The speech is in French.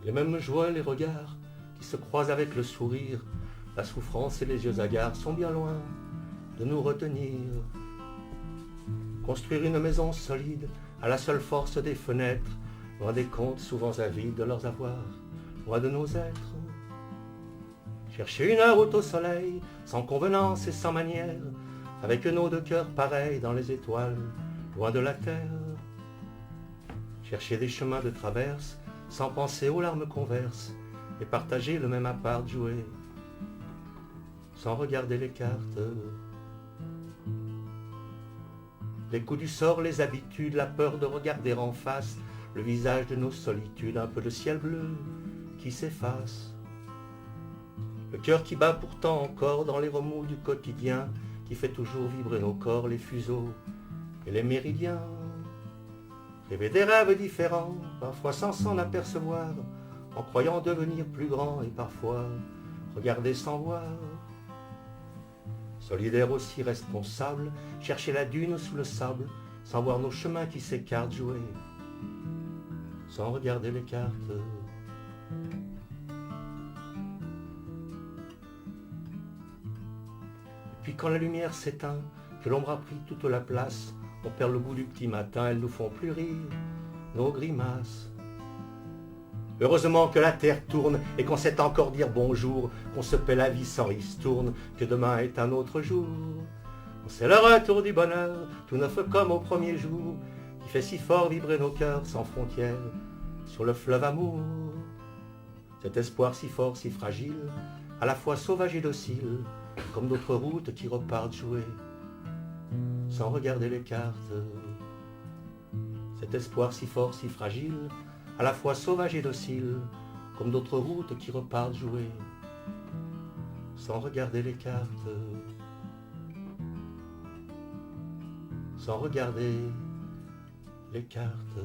Les mêmes joies, les regards qui se croisent avec le sourire, la souffrance et les yeux hagards sont bien loin de nous retenir. Construire une maison solide à la seule force des fenêtres, loin des contes souvent avides de leurs avoirs, loin de nos êtres. Chercher une heure haute au soleil, sans convenance et sans manière, avec nos deux cœurs pareils dans les étoiles, loin de la terre. Chercher des chemins de traverse, sans penser aux larmes qu'on verse, et partager le même appart joué, sans regarder les cartes. Les coups du sort, les habitudes, la peur de regarder en face le visage de nos solitudes, un peu de ciel bleu qui s'efface. Le cœur qui bat pourtant encore dans les remous du quotidien, qui fait toujours vibrer nos corps, les fuseaux et les méridiens. Rêver des rêves différents, parfois sans s'en apercevoir, en croyant devenir plus grand et parfois regarder sans voir. Solidaire aussi responsable, chercher la dune sous le sable, sans voir nos chemins qui s'écartent, jouer, sans regarder les cartes. Puis quand la lumière s'éteint, que l'ombre a pris toute la place, on perd le goût du petit matin, elles nous font plus rire, nos grimaces. Heureusement que la terre tourne et qu'on sait encore dire bonjour, qu'on se paie la vie sans ristourne, que demain est un autre jour. C'est le retour du bonheur, tout neuf comme au premier jour, qui fait si fort vibrer nos cœurs sans frontières sur le fleuve amour. Cet espoir si fort, si fragile, à la fois sauvage et docile, comme d'autres routes qui repartent jouer, sans regarder les cartes. Cet espoir si fort, si fragile, à la fois sauvage et docile, comme d'autres routes qui repartent jouer, sans regarder les cartes. Sans regarder les cartes.